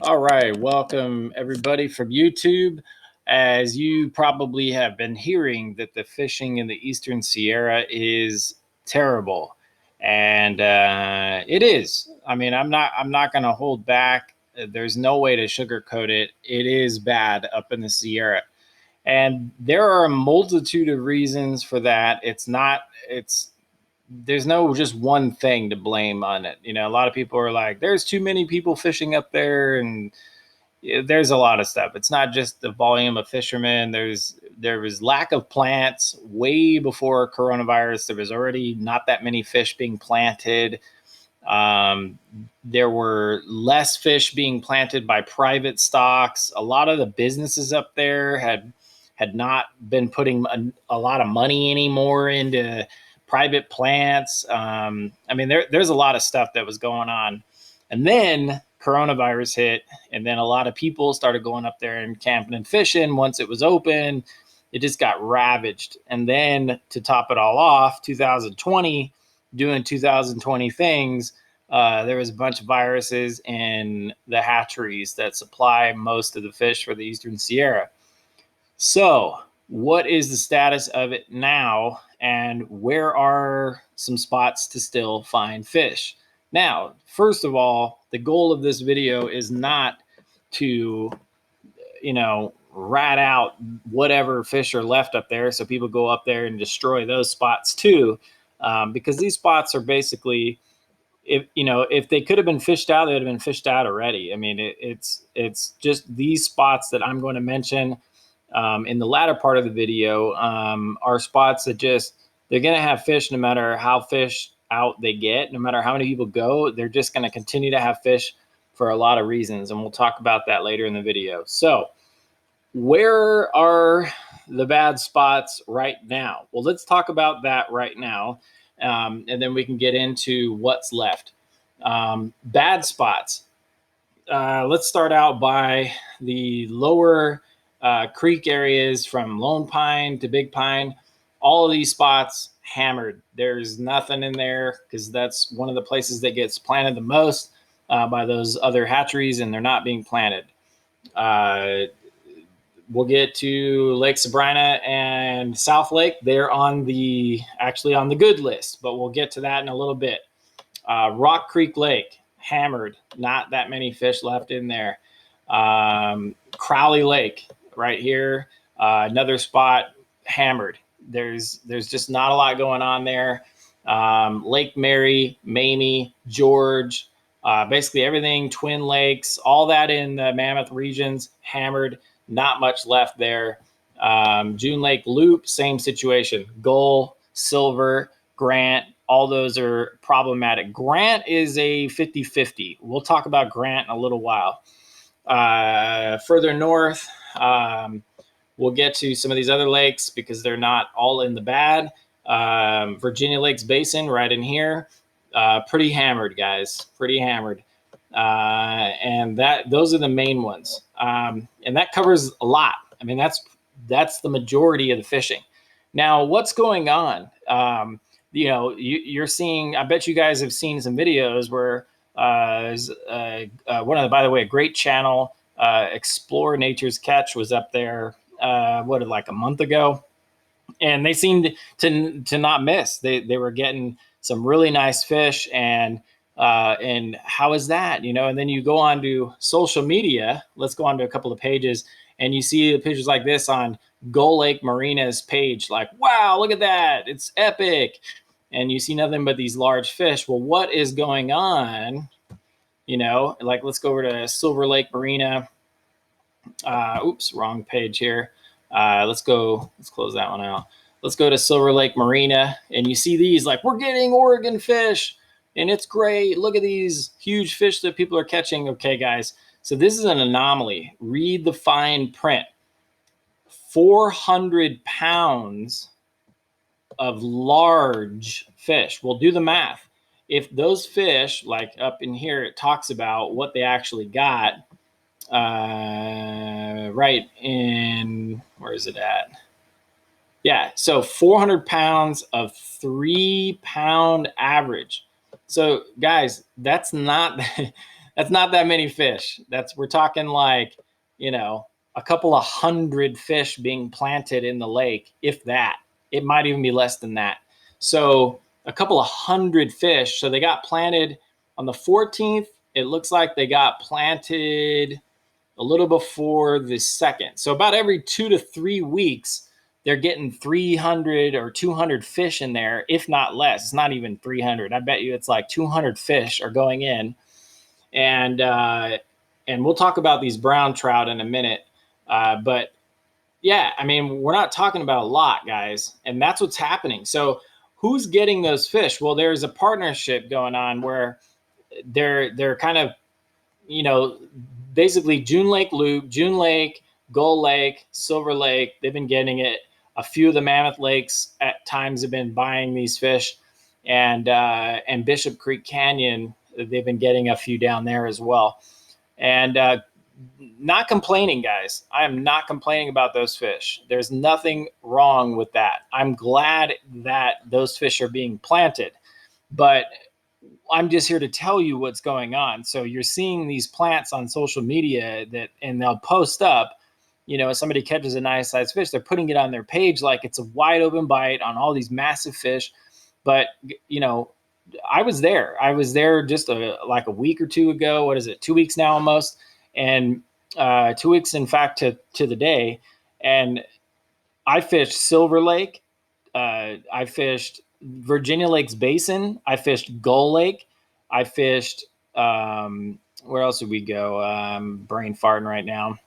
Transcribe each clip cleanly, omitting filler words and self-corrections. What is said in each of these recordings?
All right, welcome everybody from YouTube. As you probably have been hearing, that the fishing in the Eastern Sierra is terrible, and it is. I mean, I'm not going to hold back. There's no way to sugarcoat it. It is bad up in the Sierra, and there are a multitude of reasons for that. It's not. It's there's no just one thing to blame on it. A lot of people are like, "There's too many people fishing up there," and there's a lot of stuff. It's not just the volume of fishermen. There was lack of plants way before coronavirus. There was already not that many fish being planted. Um, there were less fish being planted by private stocks. A lot of the businesses up there had not been putting a lot of money anymore into private plants. I mean, there's a lot of stuff that was going on, and then coronavirus hit, and then a lot of people started going up there and camping and fishing. Once it was open, it just got ravaged. And then to top it all off, 2020, doing 2020 things, there was a bunch of viruses in the hatcheries that supply most of the fish for the Eastern Sierra. So, what is the status of it now, and where are some spots to still find fish? Now, first of all, the goal of this video is not to, rat out whatever fish are left up there so people go up there and destroy those spots too, because these spots are basically, if they could have been fished out, they would have been fished out already. I mean, it's just these spots that I'm going to mention in the latter part of the video are spots that they're going to have fish no matter how fish out they get, no matter how many people go. They're just going to continue to have fish for a lot of reasons, and we'll talk about that later in the video. So, where are the bad spots right now? Well, let's talk about that right now, and then we can get into what's left. Bad spots. Let's start out by the lower creek areas from Lone Pine to Big Pine. All of these spots hammered. There's nothing in there because that's one of the places that gets planted the most by those other hatcheries, and they're not being planted. We'll get to Lake Sabrina and South Lake. They're actually on the good list, but we'll get to that in a little bit. Rock Creek Lake, hammered. Not that many fish left in there. Crowley Lake, right here, another spot, hammered. There's just not a lot going on there. Lake Mary, Mamie, George, basically everything, Twin Lakes, all that in the Mammoth regions, hammered. Not much left there. June Lake Loop, same situation. Gull, Silver, Grant, all those are problematic. Grant is a 50-50. We'll talk about Grant in a little while. Further north, we'll get to some of these other lakes because they're not all in the bad. Virginia Lakes Basin right in here. Pretty hammered, guys. Pretty hammered. And those are the main ones. And that covers a lot. I mean, that's the majority of the fishing. Now, what's going on? You're seeing, I bet you guys have seen some videos where by the way, a great channel, Explore Nature's Catch, was up there, like a month ago. And they seemed to not miss. They were getting some really nice fish, and how is that? And then you go on to social media. Let's go on to a couple of pages, and you see pictures like this on Gull Lake Marina's page. Like, wow, look at that! It's epic. And you see nothing but these large fish. Well, what is going on? Like, let's go over to Silver Lake Marina. Oops, wrong page here. Let's close that one out. Let's go to Silver Lake Marina, and you see these, like, we're getting Oregon fish, and it's great. Look at these huge fish that people are catching. Okay, guys, so this is an anomaly. Read the fine print. 400 pounds of large fish. We'll do the math. If those fish, like up in here, it talks about what they actually got. Right in, where is it at? Yeah, so 400 pounds of 3 pound average. So guys, that's not That's not that many fish. We're talking like, a couple of hundred fish being planted in the lake, if that. It might even be less than that. So a couple of hundred fish. So they got planted on the 14th. It looks like they got planted a little before the 2nd. So about every 2 to 3 weeks, they're getting 300 or 200 fish in there, if not less. It's not even 300. I bet you it's like 200 fish are going in. And we'll talk about these brown trout in a minute. But yeah, I mean, we're not talking about a lot, guys, and that's what's happening. So who's getting those fish? Well, there's a partnership going on where they're kind of, you know, basically June Lake Loop, June Lake, Gull Lake, Silver Lake. They've been getting it. A few of the Mammoth Lakes at times have been buying these fish, and Bishop Creek Canyon, they've been getting a few down there as well. And not complaining, guys. I am not complaining about those fish. There's nothing wrong with that. I'm glad that those fish are being planted, but I'm just here to tell you what's going on. So you're seeing these plants on social media and they'll post up, if somebody catches a nice sized fish, they're putting it on their page like it's a wide open bite on all these massive fish. But, I was there. I was there just like a week or two ago. What is it? 2 weeks now almost. And 2 weeks, in fact, to the day. And I fished Silver Lake. I fished Virginia Lakes Basin. I fished Gull Lake. I fished, where else did we go? Brain farting right now.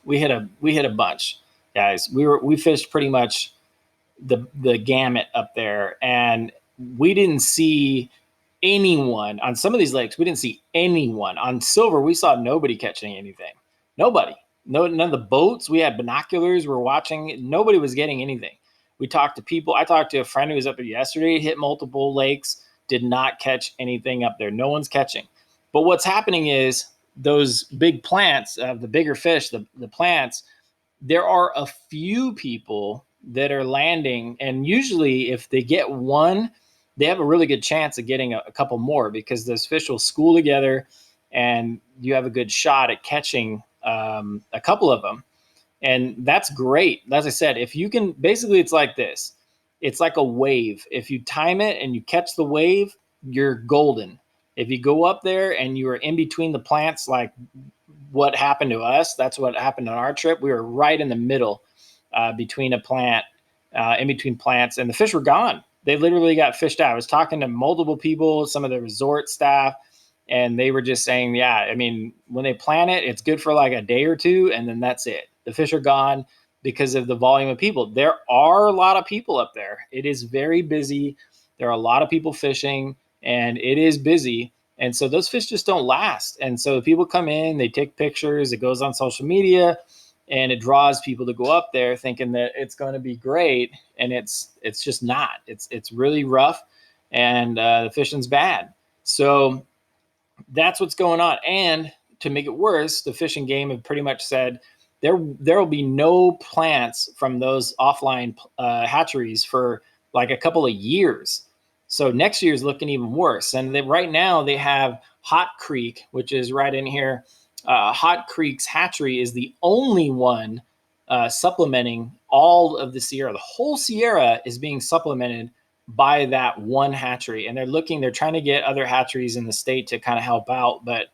We hit a bunch, guys. We fished pretty much the gamut up there, and we didn't see anyone on some of these lakes. We didn't see anyone on Silver. We saw nobody catching anything. Nobody. No, none of the boats. We had binoculars. We're watching. Nobody was getting anything. We talked to people. I talked to a friend who was up there yesterday. Hit multiple lakes. Did not catch anything up there. No one's catching. But what's happening is those big plants, the bigger fish, the plants. There are a few people that are landing, and usually if they get one, they have a really good chance of getting a couple more, because those fish will school together and you have a good shot at catching a couple of them. And that's great. As I said, if you can, basically it's like this. It's like a wave. If you time it and you catch the wave, you're golden. If you go up there and you are in between the plants, like what happened to us, that's what happened on our trip. We were right in the middle between a plant, in between plants, and the fish were gone. They literally got fished out. I was talking to multiple people, some of the resort staff, and they were just saying, yeah, I mean, when they plant it, it's good for like a day or two, and then that's it. The fish are gone because of the volume of people. There are a lot of people up there. It is very busy. There are a lot of people fishing, and it is busy. And so those fish just don't last. And so people come in, they take pictures, it goes on social media, and it draws people to go up there thinking that it's going to be great, and it's just not. It's really rough, and the fishing's bad. So that's what's going on. And to make it worse, the fishing game have pretty much said there will be no plants from those offline hatcheries for like a couple of years. So next year is looking even worse. And right now they have Hot Creek, which is right in here. Hot Creek's hatchery is the only one supplementing all of the Sierra. The whole Sierra is being supplemented by that one hatchery, and they're trying to get other hatcheries in the state to kind of help out, but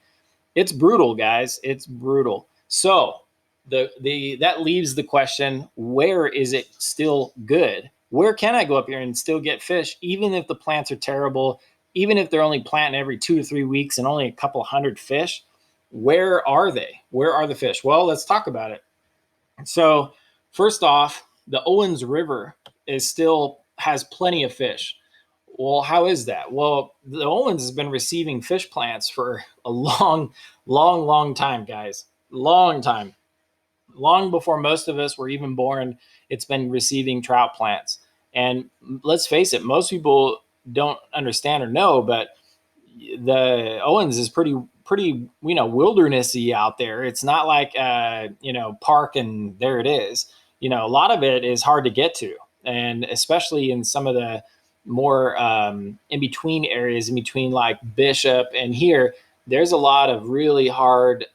it's brutal, guys. It's brutal. So that leaves the question, where is it still good? Where can I go up here and still get fish, even if the plants are terrible, even if they're only planting every 2 to 3 weeks and only a couple hundred fish? Where are they? Where are the fish? Well, let's talk about it. So first off, the Owens River still has plenty of fish. Well, how is that? Well, the Owens has been receiving fish plants for a long time, guys. Long time. Long before most of us were even born, it's been receiving trout plants. And let's face it, most people don't understand or know, but the Owens is pretty wildernessy out there. It's not like park and there it is. A lot of it is hard to get to, and especially in some of more in between areas, in between like Bishop and here, there's a lot of really hard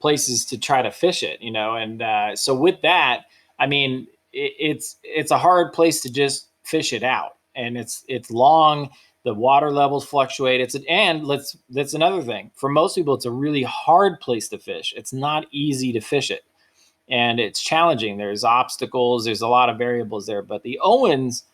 places to try to fish it, and so with that, I mean, it's a hard place to just fish it out, and it's long. The water levels fluctuate. And that's another thing for most people. It's a really hard place to fish. It's not easy to fish it, and it's challenging. There's obstacles, there's a lot of variables there, but the Owens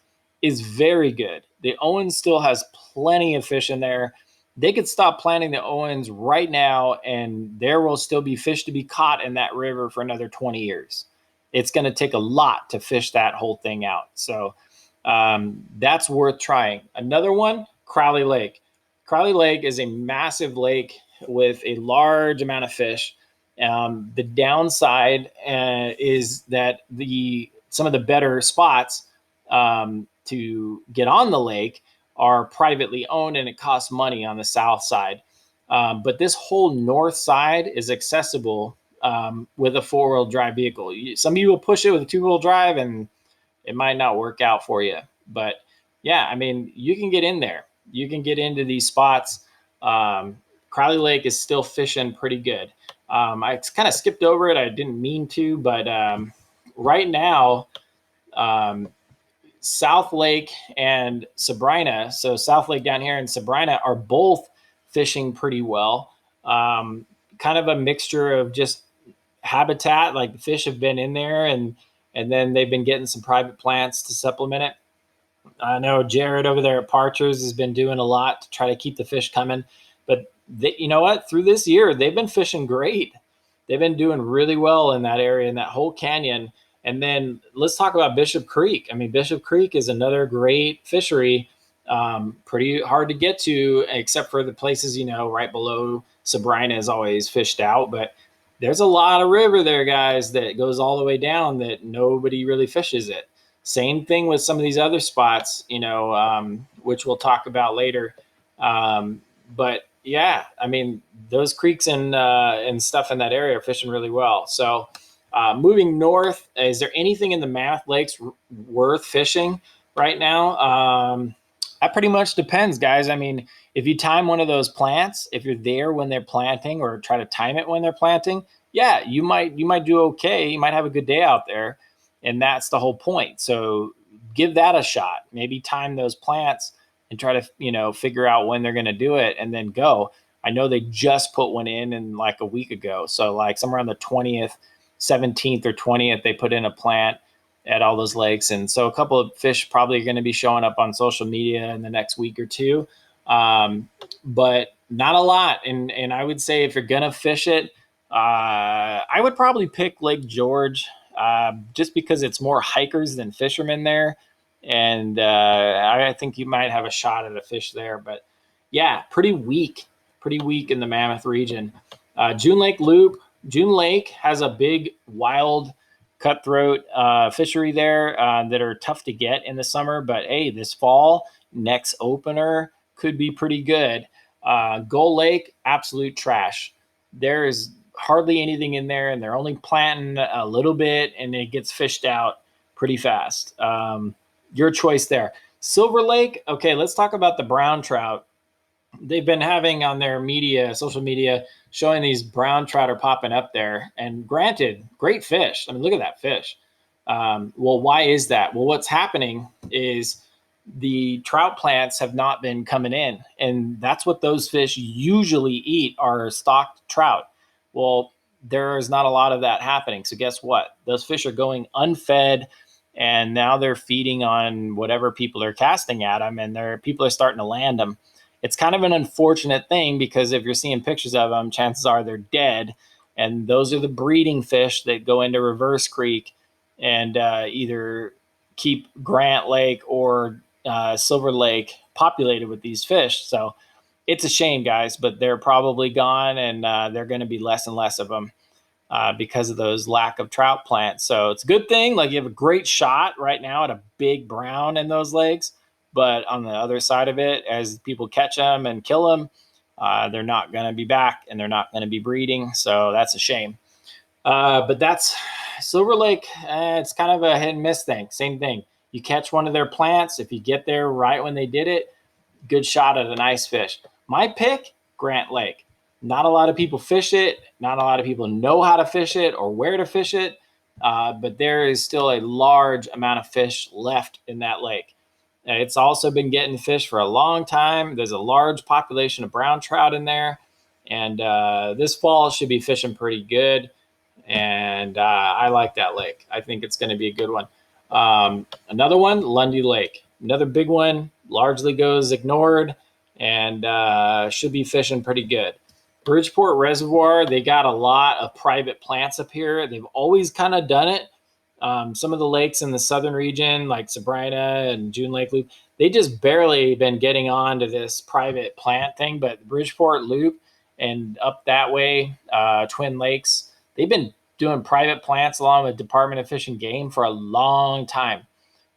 is very good. The Owens still has plenty of fish in there. They could stop planting the Owens right now, and there will still be fish to be caught in that river for another 20 years. It's going to take a lot to fish that whole thing out. So that's worth trying. Another one, Crowley Lake. Crowley Lake is a massive lake with a large amount of fish. The downside is that some of the better spots to get on the lake are privately owned, and it costs money on the south side. But this whole north side is accessible with a four-wheel drive vehicle. Some of you will push it with a two-wheel drive, and it might not work out for you. But yeah, I mean, you can get in there. You can get into these spots. Crowley Lake is still fishing pretty good. I kind of skipped over it. I didn't mean to, but right now, um, South Lake and Sabrina, so South Lake down here and Sabrina, are both fishing pretty well. Kind of a mixture of just habitat, like the fish have been in there, and then they've been getting some private plants to supplement it. I know Jared over there at Parchers has been doing a lot to try to keep the fish coming, but you know what? Through this year, they've been fishing great. They've been doing really well in that area, in that whole canyon. And then let's talk about Bishop Creek. I mean, Bishop Creek is another great fishery, pretty hard to get to, except for the places, right below Sabrina is always fished out. But there's a lot of river there, guys, that goes all the way down that nobody really fishes it. Same thing with some of these other spots, which we'll talk about later. But yeah, I mean, those creeks and stuff in that area are fishing really well. So moving north, is there anything in the Mammoth Lakes worth fishing right now? That pretty much depends, guys. I mean, if you time one of those plants, if you're there when they're planting, or try to time it when they're planting, yeah, you might do okay. You might have a good day out there, and that's the whole point. So give that a shot. Maybe time those plants and try to figure out when they're going to do it, and then go. I know they just put one in like a week ago, so like somewhere on the 20th, 17th or 20th, they put in a plant at all those lakes. And so a couple of fish probably are going to be showing up on social media in the next week or two, but not a lot. And I would say if you're going to fish it, I would probably pick Lake George, just because it's more hikers than fishermen there. And I think you might have a shot at a fish there. But yeah, pretty weak in the Mammoth region. June Lake Loop. June Lake has a big wild cutthroat fishery there that are tough to get in the summer. But hey, this fall, next opener could be pretty good. Gull Lake, absolute trash. There is hardly anything in there, and they're only planting a little bit, and it gets fished out pretty fast. Your choice there. Silver Lake, okay, let's talk about the brown trout. They've been having on their social media, showing these brown trout are popping up there. And granted, great fish. I mean, look at that fish. Well, why is that? Well, what's happening is the trout plants have not been coming in, and that's what those fish usually eat, are stocked trout. Well, there is not a lot of that happening. So guess what? Those fish are going unfed, and now they're feeding on whatever people are casting at them, and people are starting to land them. It's kind of an unfortunate thing, because if you're seeing pictures of them, chances are they're dead. And those are the breeding fish that go into Reverse Creek and either keep Grant Lake or Silver Lake populated with these fish. So it's a shame, guys, but they're probably gone, and they're going to be less and less of them because of those lack of trout plants. So it's a good thing. Like, you have a great shot right now at a big brown in those lakes. But on the other side of it, as people catch them and kill them, they're not going to be back, and they're not going to be breeding. So that's a shame. But that's Silver Lake. It's kind of a hit and miss thing. Same thing. You catch one of their plants, if you get there right when they did it, good shot at a nice fish. My pick, Grant Lake. Not a lot of people fish it. Not a lot of people know how to fish it or where to fish it. But there is still a large amount of fish left in that lake. It's also been getting fish for a long time. There's a large population of brown trout in there. And this fall should be fishing pretty good. And I like that lake. I think it's going to be a good one. Another one, Lundy Lake. Another big one, largely goes ignored and should be fishing pretty good. Bridgeport Reservoir, they got a lot of private plants up here. They've always kind of done it. Some of the lakes in the southern region, like Sabrina and June Lake Loop, they just barely been getting on to this private plant thing. But Bridgeport Loop and up that way, Twin Lakes, they've been doing private plants along with Department of Fish and Game for a long time.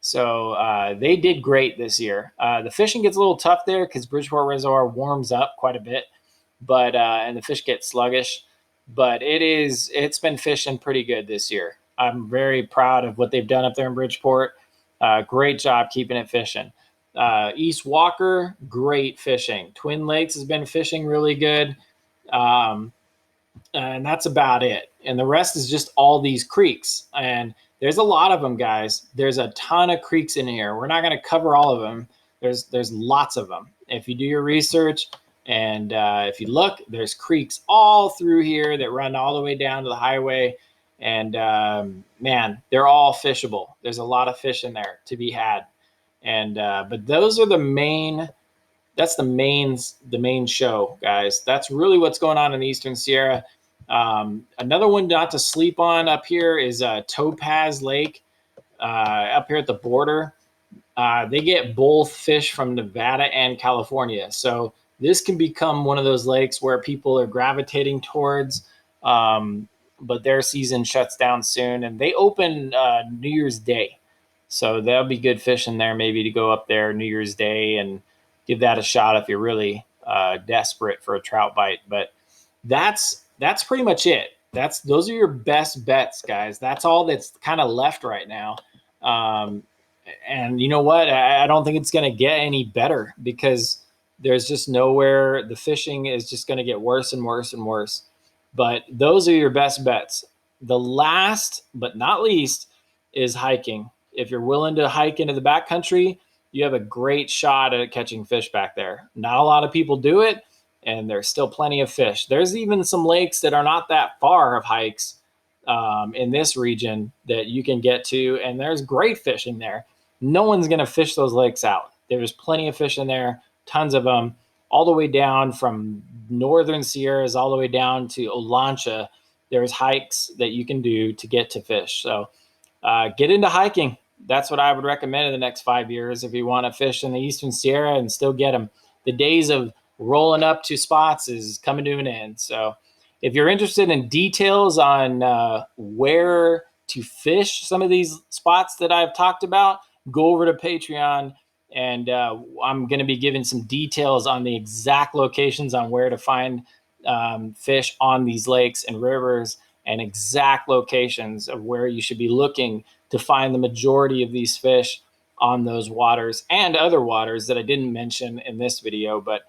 So they did great this year. The fishing gets a little tough there because Bridgeport Reservoir warms up quite a bit, but and the fish get sluggish. But it's been fishing pretty good this year. I'm very proud of what they've done up there in Bridgeport. Great job keeping it fishing. East Walker, great fishing. Twin Lakes has been fishing really good. And that's about it. And the rest is just all these creeks. And there's a lot of them, guys. There's a ton of creeks in here. We're not going to cover all of them. There's lots of them. If you do your research and if you look, there's creeks all through here that run all the way down to the highway. And man, they're all fishable. There's a lot of fish in there to be had. And but those are the main. That's the main show, guys. That's really what's going on in the Eastern Sierra. Another one not to sleep on up here is Topaz Lake up here at the border. They get both fish from Nevada and California. So this can become one of those lakes where people are gravitating towards, but their season shuts down soon. And they open New Year's Day. So that'll be good fishing there maybe to go up there New Year's Day and give that a shot if you're really desperate for a trout bite. But that's pretty much it. Those are your best bets, guys. That's all that's kind of left right now. And you know what? I don't think it's going to get any better because there's just nowhere. The fishing is just going to get worse and worse and worse. But those are your best bets. The last but not least is hiking. If you're willing to hike into the backcountry, you have a great shot at catching fish back there. Not a lot of people do it, and there's still plenty of fish. There's even some lakes that are not that far of hikes in this region that you can get to, and there's great fishing there. No one's going to fish those lakes out. There's plenty of fish in there, tons of them, all the way down from northern Sierras all the way down to Olancha. There's hikes that you can do to get to fish. So get into hiking. That's what I would recommend in the next 5 years if you want to fish in the Eastern Sierra and still get them. The days of rolling up to spots is coming to an end. So if you're interested in details on where to fish some of these spots that I've talked about, go over to Patreon, and I'm going to be giving some details on the exact locations on where to find fish on these lakes and rivers, and exact locations of where you should be looking to find the majority of these fish on those waters and other waters that I didn't mention in this video. But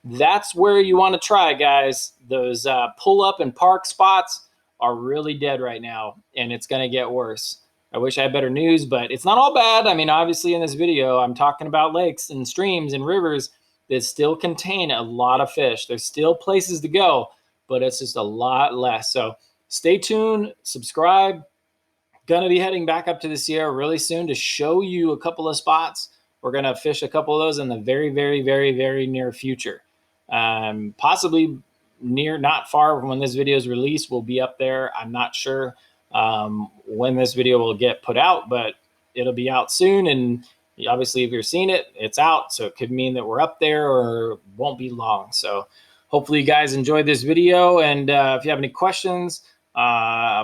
that's where you want to try, guys. Those pull up and park spots are really dead right now, and it's going to get worse. I wish I had better news, but it's not all bad. I mean, obviously in this video, I'm talking about lakes and streams and rivers that still contain a lot of fish. There's still places to go, but it's just a lot less. So stay tuned, subscribe. Going to be heading back up to the Sierra really soon to show you a couple of spots. We're going to fish a couple of those in the very, very, very, very near future. Possibly not far from when this video is released, we'll be up there. I'm not sure when this video will get put out, but it'll be out soon. And obviously, if you're seeing it, it's out. So it could mean that we're up there or won't be long. So hopefully you guys enjoyed this video. And if you have any questions,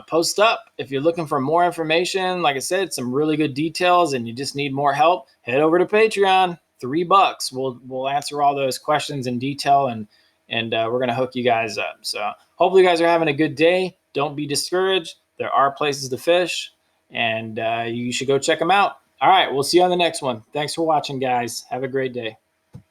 post up. If you're looking for more information, like I said, some really good details, and you just need more help, head over to Patreon. $3. We'll answer all those questions in detail, and we're gonna hook you guys up. So hopefully you guys are having a good day. Don't be discouraged. There are places to fish, and you should go check them out. All right, we'll see you on the next one. Thanks for watching, guys. Have a great day.